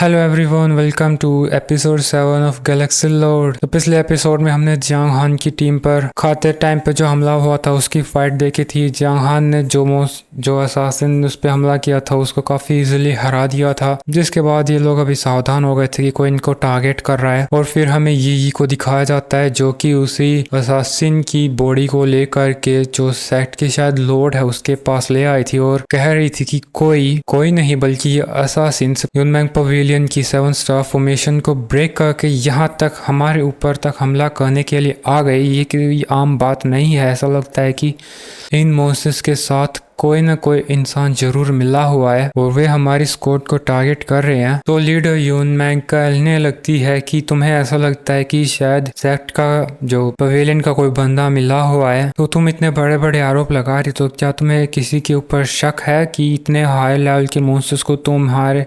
Hello everyone, welcome to episode 7 of galaxy lord. तो पिछले episode में हमने जियांग हान की टीम पर खाते टाइम पे जो हमला हुआ था उसकी फाइट देखी थी। जियांग हान ने जो असासिन उस पर हमला किया था उसको काफी इजीली हरा दिया था, जिसके बाद ये लोग अभी सावधान हो गए थे कि कोई इनको टारगेट कर रहा है। और फिर हमें यी को दिखाया जाता है जो कि उसी असासिन की बॉडी को लेकर के जो सेक्ट की शायद लॉर्ड है उसके पास ले आई थी और कह रही थी कि कोई नहीं बल्कि ये असासिन यूनमैंग पवेलियन की 7 स्टार फॉर्मेशन को ब्रेक करके यहाँ तक हमारे ऊपर तक हमला करने के लिए आ गई। ये कोई आम बात नहीं है। ऐसा लगता है कि इन मॉन्स्टर्स के साथ कोई ना कोई इंसान जरूर मिला हुआ है और वे हमारी स्क्वाड को टारगेट कर रहे हैं। तो लीडर यूनमैंग कहने लगती है कि तुम्हें ऐसा लगता है कि शायद सेक्ट का जो पवेलियन का कोई बंदा मिला हुआ है, तो तुम इतने बड़े बड़े आरोप लगा रही, तो क्या तुम्हें किसी के ऊपर शक है कि इतने हाई लेवल के मॉन्स्टर्स को तुम्हारे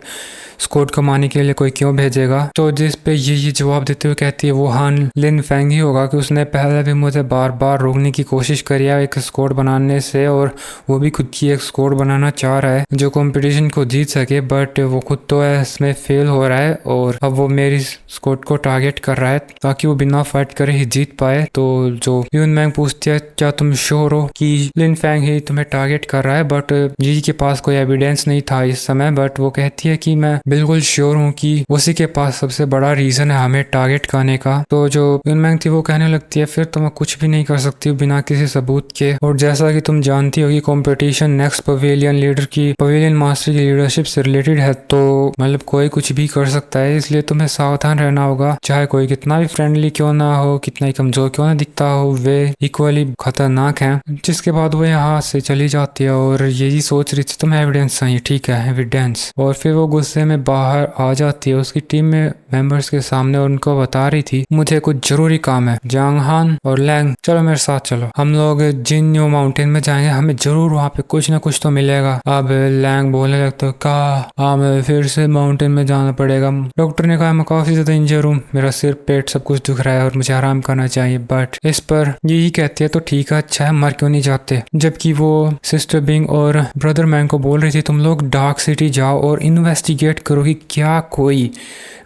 स्क्वाड को मारने के लिए कोई क्यों भेजेगा? तो जिस पे ये जवाब देते हुए कहती है वो हान लिन फेंग ही होगा कि उसने पहले भी मुझे बार बार रोकने की कोशिश करी है एक स्क्वाड बनाने से, और वो भी खुद की एक स्क्वाड बनाना चाह रहा है जो कंपटीशन को जीत सके, बट वो खुद तो इसमें फेल हो रहा है और अब वो मेरी स्क्वाड को टारगेट कर रहा है ताकि वो बिना फाइट करे ही जीत पाए। तो जो यूनमैंग पूछती है क्या तुम श्योर हो कि लिन फेंग ही तुम्हें टारगेट कर रहा है, बट जी के पास कोई एविडेंस नहीं था इस समय, बट वो कहती है कि मैं बिल्कुल श्योर हूँ कि उसी के पास सबसे बड़ा रीजन है हमें टारगेट करने का। तो जो यूनमैंग थी वो कहने लगती है फिर तो मैं कुछ भी नहीं कर सकती बिना किसी सबूत के, और जैसा कि तुम जानती हो कि कंपटीशन नेक्स्ट पवेलियन लीडर की पवेलियन मास्टर की लीडरशिप से रिलेटेड है, तो मतलब कोई कुछ भी कर सकता है, इसलिए तुम्हें सावधान रहना होगा। चाहे कोई कितना भी फ्रेंडली क्यों ना हो, कितना ही कमजोर क्यों ना दिखता हो, वे इक्वली खतरनाक हैं। जिसके बाद वो यहाँ से चली जाती है और यही सोच रही थी तुम्हें एविडेंस चाहिए, ठीक है एविडेंस। और फिर वो गुस्से में बाहर आ जाती है उसकी टीम में मेंबर्स के सामने और उनको बता रही थी मुझे कुछ जरूरी काम है। जियांग हान और लैंग चलो मेरे साथ चलो, हम लोग जिन्यो माउंटेन में जाएंगे, हमें जरूर वहाँ पे कुछ ना कुछ तो मिलेगा। अब लैंग बोलने लगता है कहा हमें फिर से माउंटेन में जाना पड़ेगा, डॉक्टर ने कहा मैं काफी ज्यादा इंजर हूँ, मेरा सिर पेट सब कुछ दुख रहा है और मुझे आराम करना चाहिए। बट इस पर यही कहती है तो ठीक है अच्छा है, मर क्यों नहीं जाते। जबकि वो सिस्टर बिंग और ब्रदर मैंग को बोल रही थी तुम लोग डार्क सिटी जाओ और इन्वेस्टिगेट करो कि क्या कोई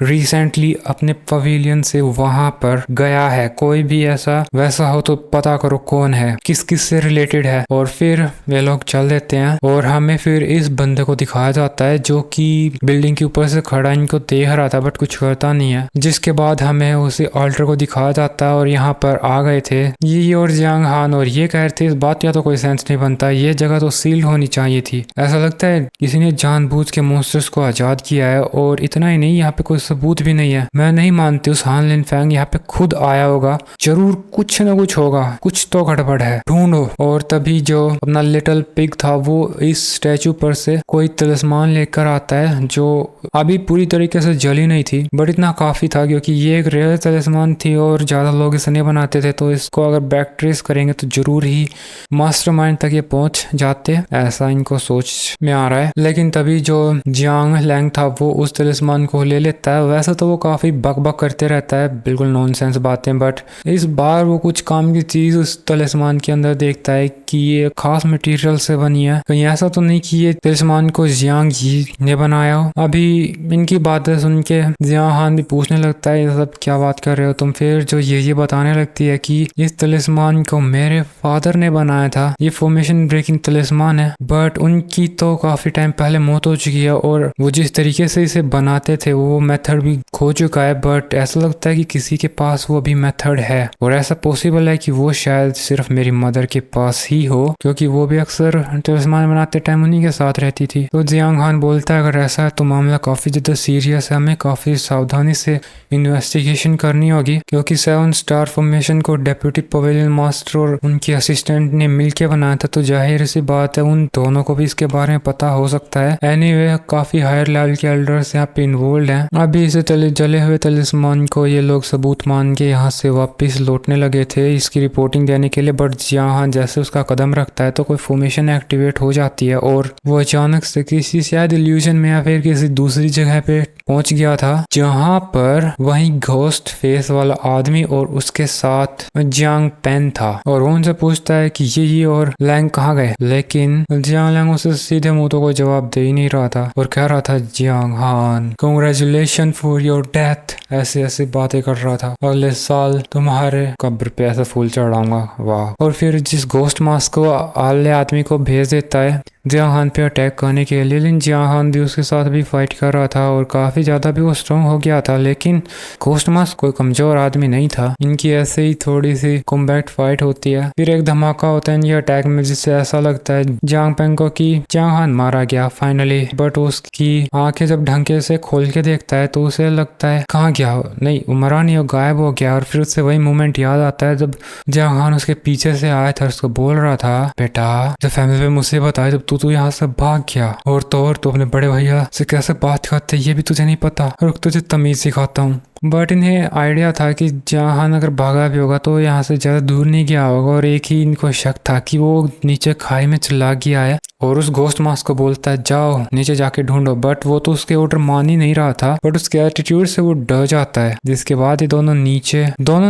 रिसेंटली अपने पवेलियन से वहां पर गया है, कोई भी ऐसा वैसा हो तो पता करो कौन है, किस किस से रिलेटेड है। और फिर वे लोग चल देते हैं और हमें फिर इस बंदे को दिखाया जाता है जो कि बिल्डिंग के ऊपर से खड़ा इनको देख रहा था बट कुछ करता नहीं है। जिसके बाद हमें उसी ऑल्टर को दिखाया जाता है और यहाँ पर आ गए थे ये और जियांग हान, और ये कह रहे थे इस बात का तो कोई सेंस नहीं बनता, ये जगह तो सील होनी चाहिए थी। ऐसा लगता है किसी ने जानबूझ के मॉन्स्टर्स को आजाद किया है, और इतना ही नहीं यहाँ पे कोई सबूत भी नहीं है। मैं नहीं मानती उस हान लिन फेंग यहाँ पे खुद आया होगा, जरूर कुछ न कुछ होगा, कुछ तो गड़बड़ है, ढूंढो। और तभी जो अपना लिटिल पिग था वो इस स्टैचू पर से कोई तलिस्मान लेकर आता है जो अभी पूरी तरीके से जली नहीं थी, बट इतना काफी था क्योंकि ये एक रेयर तलिस्मान थी और ज्यादा लोग इसे नहीं बनाते थे, तो इसको अगर बैक ट्रेस करेंगे तो जरूर ही मास्टरमाइंड तक ये पहुंच जाते, ऐसा इनको सोच में आ रहा है। लेकिन तभी जो जियांग लैंग था वो उस तलिस्मान को ले लेता है। वैसे तो वो काफी बक करते रहता है, बिल्कुल नॉनसेंस बातें, बट इस बार वो कुछ काम की चीज उस तलिस्मान के अंदर देखता है कि ये खास मटेरियल से बनी है, कहीं ऐसा तो नहीं कि ये तलिस्मान को जियांग ही ने बनाया हो। अभी इनकी बातें सुन के जियांग हान भी पूछने लगता है ये सब क्या बात कर रहे हो तुम। फिर जो ये बताने लगती है कि इस तलिस्मान को मेरे फादर ने बनाया था, ये फॉर्मेशन ब्रेकिंग तलिस्मान है, बट उनकी तो काफी टाइम पहले मौत हो चुकी है और वो जिस तरीके से इसे बनाते थे वो मेथड भी खो चुका है। बट ऐसा लगता है कि किसी के पास वो भी मेथड है, और ऐसा पॉसिबल है कि वो शायद सिर्फ मेरी मदर के पास ही हो, क्योंकि वो भी अक्सर तलिस्मान बनाते टाइम उन्हीं के साथ रहती थी। तो जियांग हान बोलता है अगर ऐसा है तो मामला काफी ज्यादा सीरियस है, हमें काफी सावधानी से इन्वेस्टिगेशन करनी होगी, क्योंकि 7 स्टार फॉर्मेशन को डेप्यूटी पवेलियन मास्टर और उनके असिस्टेंट ने मिलकर बनाया था, तो जाहिर सी बात है उन दोनों को भी इसके बारे में पता हो सकता है। एनीवे काफी हायर लेवल के एल्डर्स यहाँ पे इन्वॉल्व हैं। अभी इसे जले हुए तलिस्मान को ये लोग सबूत मान के यहाँ से वापस लौटने लगे थे इसकी रिपोर्टिंग देने के लिए, बट यहाँ जैसे उसका कदम रखता है तो कोई फॉर्मेशन एक्टिवेट हो जाती है और वो अचानक से किसी शायद इल्यूजन में या फिर किसी दूसरी जगह पे पहुंच गया था जहां पर वहीं घोस्ट फेस वाला आदमी और उसके साथ जियांग पेन था और वो उनसे पूछता है कि ये और लैंग कहाँ गए, लेकिन जियांग लैंग उसे सीधे मुंह तो कोई जवाब दे ही नहीं रहा था और कह रहा था जियांग हान कांग्रेचुलेशन फॉर योर डेथ, ऐसे ऐसे बातें कर रहा था, अगले साल तुम्हारे कब्र पे ऐसा फूल चढ़ाऊंगा। वाह। और फिर जिस घोस्ट मास्क को आले आदमी को भेज देता है जियांग हान पे अटैक करने के लिए, लेकिन जियांग हान भी उसके साथ भी फाइट कर रहा था और काफी ज्यादा भी वो स्ट्रॉन्ग हो गया था, लेकिन घोस्ट मास्क कोई कमजोर आदमी नहीं था। इनकी ऐसे ही थोड़ी सी कॉम्बैट फाइट होती है, फिर एक धमाका होता है इनके अटैक में जिससे ऐसा लगता है जियांग पेंग को कि जियांग हान मारा गया फाइनली, बट उसकी आंखें जब ढंके से खोल के देखता है तो उसे लगता है कहाँ गया, नहीं मरा नहीं, वो गायब हो गया। और फिर उससे वही मोमेंट याद आता है जब जियांग हान उसके पीछे से आया था, उसको बोल रहा था बेटा जब फैमिली पे मुसीबत आई जब तू यहाँ से भाग गया और तो अपने बड़े भैया से कैसे बात करते ये भी तुझे नहीं पता, रुक तुझे तमीज सिखाता हूँ। बट इन्हें आइडिया था कि जियांग हान अगर भागा भी होगा तो यहाँ से ज़्यादा दूर नहीं गया होगा और एक ही इनको शक था कि वो नीचे खाई में चिल्ला गया है और उस घोस्ट मास्क को बोलता है जाओ नीचे जाके ढूंढो, बट वो तो उसके ऑर्डर मान ही नहीं रहा था, बट उसके एटीट्यूड से वो डर जाता है, जिसके बाद ये दोनों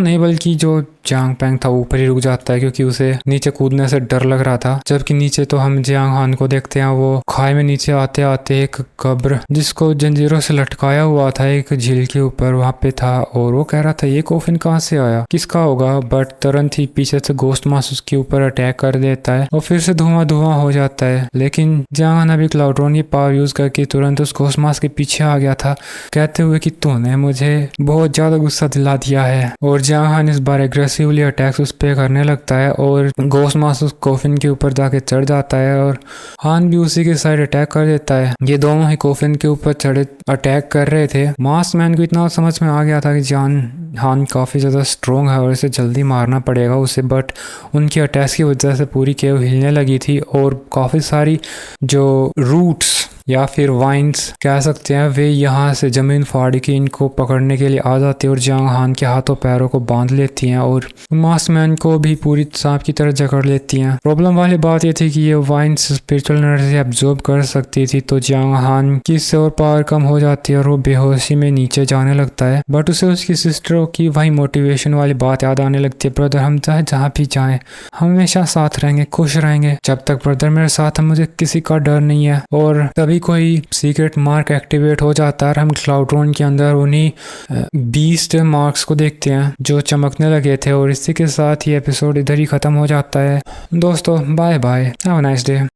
नहीं बल्कि जो जियांग पेंग था ऊपर ही रुक जाता है क्योंकि उसे नीचे कूदने से डर लग रहा था। जबकि नीचे तो हम जियांग हान को देखते हैं वो खाई में नीचे आते आते एक कब्र जिसको जंजीरों से लटकाया हुआ था एक झील के ऊपर वहां पे था और वो कह रहा था ये कॉफिन कहाँ से आया, किसका होगा, बट तुरंत ही पीछे से घोस्ट मास्क उसके ऊपर अटैक कर देता है और फिर से धुआं हो जाता है। लेकिन जियांग हान अभी क्लाउड्रॉन की पावर यूज करके तुरंत उस घोस्ट मास्क के पीछे आ गया था कहते हुए कि तूने मुझे बहुत ज्यादा गुस्सा दिला दिया है, और जियांग हान इस बार एग्रेसिवली अटैक्स उस पे करने लगता है और घोस्ट मास्क उस कॉफिन के ऊपर जाके चढ़ जाता है और हान भी उसी के साइड अटैक कर देता है। ये दोनों ही कॉफिन के ऊपर चढ़े अटैक कर रहे थे। मास्क मैन को इतना समझ में आ गया था कि जियांग हान काफी ज्यादा स्ट्रोंग है और इसे जल्दी मारना पड़ेगा उसे, बट उनकी अटैक्स की वजह से पूरी केव हिलने लगी थी और काफी सारी जो रूट्स या फिर वाइन्स कह सकते हैं वे यहाँ से जमीन फाड़ के इनको पकड़ने के लिए आ जाती है और जियांग हान के हाथों पैरों को बांध लेती हैं और मास्क मैन को भी पूरी सांप की तरह जकड़ लेती हैं। प्रॉब्लम वाली बात ये थी कि ये वाइन्स स्पिरिचुअल एनर्जी एब्जॉर्ब कर सकती थी, तो जियांग हान की इससे और पावर कम हो जाती है और वो बेहोशी में नीचे जाने लगता है, बट उसे उसकी सिस्टर की वही मोटिवेशन वाली बात याद आने लगती है, ब्रदर हम चाहे जहाँ भी जाएं हमेशा साथ रहेंगे, खुश रहेंगे, जब तक ब्रदर मेरे साथ है मुझे किसी का डर नहीं है। और तभी कोई सीक्रेट मार्क एक्टिवेट हो जाता है, हम क्लाउड्रॉन के अंदर उन्हीं 20 मार्क्स को देखते हैं जो चमकने लगे थे और इसी के साथ ही एपिसोड इधर ही खत्म हो जाता है। दोस्तों bye bye, have a nice day.